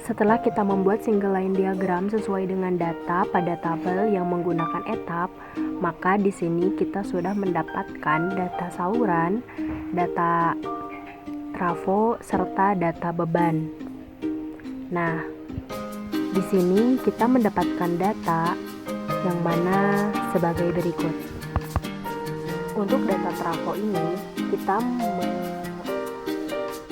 Setelah kita membuat single line diagram sesuai dengan data pada tabel yang menggunakan etap, maka di sini kita sudah mendapatkan data saluran, data trafo, serta data beban. Nah, di sini kita mendapatkan data yang mana sebagai berikut. Untuk data trafo ini, kita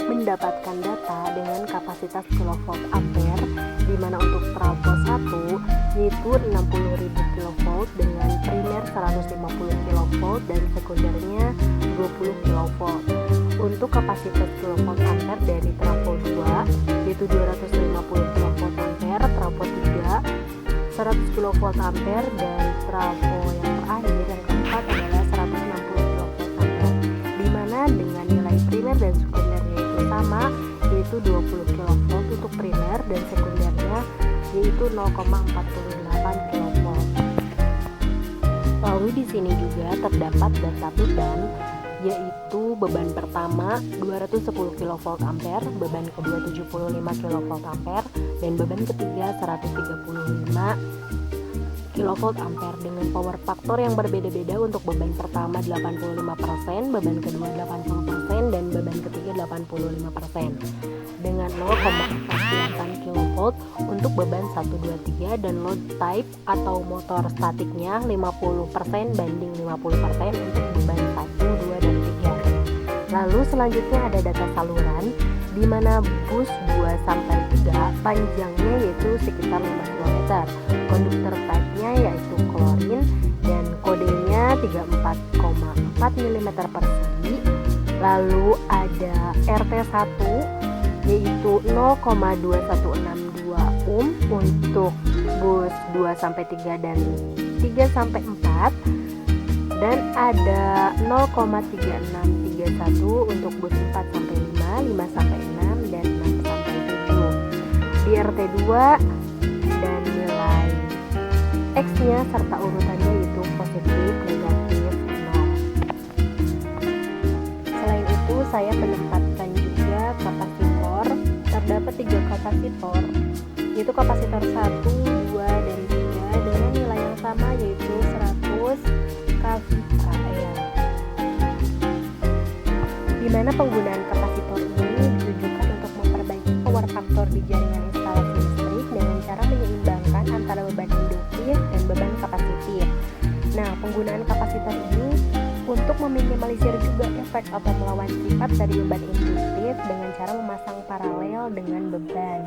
mendapatkan data dengan kapasitas kilovolt ampere, di mana untuk trafo 1 yaitu 60.000 kilovolt dengan primer 150 kilovolt dan sekundernya 20 kilovolt. Untuk kapasitas kilovolt ampere dari trafo 2 yaitu 250 kilovolt ampere, trafo 3 100 kilovolt ampere, dan trafo yang terakhir yang keempat adalah 160 kilovolt ampere, di mana dengan nilai primer dan sekundernya itu sama, yaitu 20 kilovolt untuk primer dan sekundernya yaitu 0,48 kilovolt. Lalu di sini juga terdapat data beban, yaitu beban pertama 210 kilovolt ampere, beban kedua 75 kilovolt ampere, dan beban ketiga 135 kilovolt ampere dengan power faktor yang berbeda-beda. Untuk beban pertama 85%, beban kedua 80%, dan beban ketiga 85%. Dengan 0,48 kilovolt untuk beban 1, 2, 3, dan load type atau motor statiknya 50% banding 50% untuk beban 1, 2, dan 3. Lalu selanjutnya ada data saluran, di mana bus 2 sampai 3 panjangnya yaitu sekitar 5 km. Konduktor type-nya yaitu klorin dan kodenya 34,4 mm persegi. Lalu ada RT1 yaitu 0,2162 untuk bus 2 sampai 3 dan 3 sampai 4, dan ada 0,3631 untuk bus 4 sampai 5, 5 sampai 6, dan 6 sampai 7. Di RT2 dan nilai X-nya serta urutannya itu positif, negatif, 0. Selain itu saya menempatkan juga kapasitor. Terdapat 3 kapasitor, yaitu kapasitor 1, 2, dan 3 dengan nilai yang sama yaitu 100 kVA, di mana penggunaan kapasitor ini ditujukan untuk memperbaiki power faktor di jaringan instalasi listrik dengan cara menyeimbangkan antara beban induktif dan beban kapasitif. Nah, penggunaan kapasitor ini untuk meminimalisir juga efek atau melawan sifat dari beban induktif dengan cara memasang paralel dengan beban.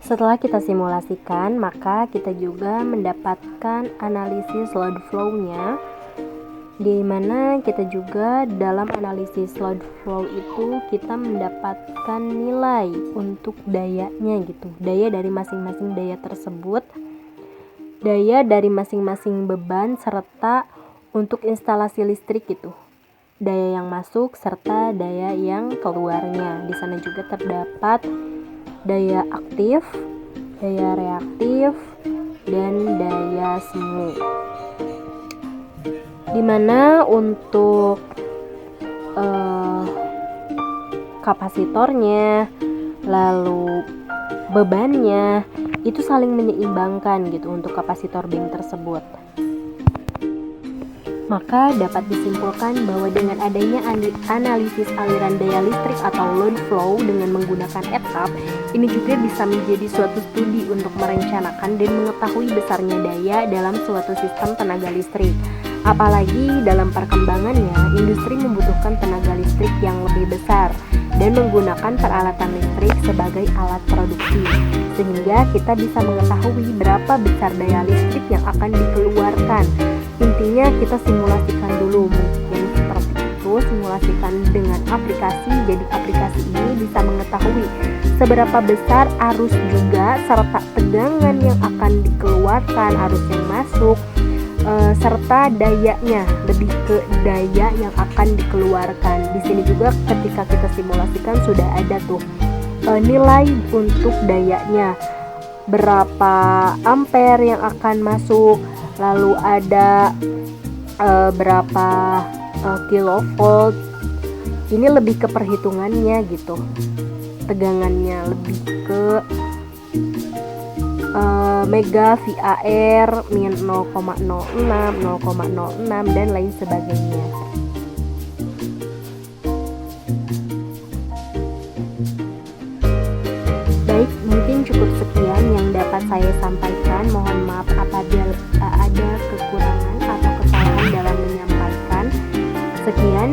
Setelah kita simulasikan, maka kita juga mendapatkan analisis load flow-nya, di mana kita juga dalam analisis load flow itu kita mendapatkan nilai untuk dayanya gitu, daya dari masing-masing daya tersebut, daya dari masing-masing beban, serta untuk instalasi listrik gitu, daya yang masuk serta daya yang keluarnya. Di sana juga terdapat daya aktif, daya reaktif, dan daya semu. Dimana untuk kapasitornya, lalu bebannya itu saling menyeimbangkan gitu untuk kapasitor bank tersebut. Maka dapat disimpulkan bahwa dengan adanya analisis aliran daya listrik atau load flow dengan menggunakan etap, ini juga bisa menjadi suatu studi untuk merencanakan dan mengetahui besarnya daya dalam suatu sistem tenaga listrik. Apalagi dalam perkembangannya, industri membutuhkan tenaga listrik yang lebih besar dan menggunakan peralatan listrik sebagai alat produksi, sehingga kita bisa mengetahui berapa besar daya listrik yang akan dikeluarkan. Intinya kita simulasikan dulu, mungkin seperti itu, simulasikan dengan aplikasi. Jadi aplikasi ini bisa mengetahui seberapa besar arus juga serta tegangan yang akan dikeluarkan, arus yang masuk, serta dayanya, lebih ke daya yang akan dikeluarkan. Di sini juga ketika kita simulasikan sudah ada tuh nilai untuk dayanya, berapa ampere yang akan masuk, lalu ada berapa kilovolt. Ini lebih ke perhitungannya gitu. tegangannya lebih ke mega VAR min 0,06, 0,06 dan lain sebagainya. Baik, mungkin cukup sekian yang dapat saya sampaikan. Mohon maaf apabila ada kekurangan atau kesalahan dalam menyampaikan. Sekian.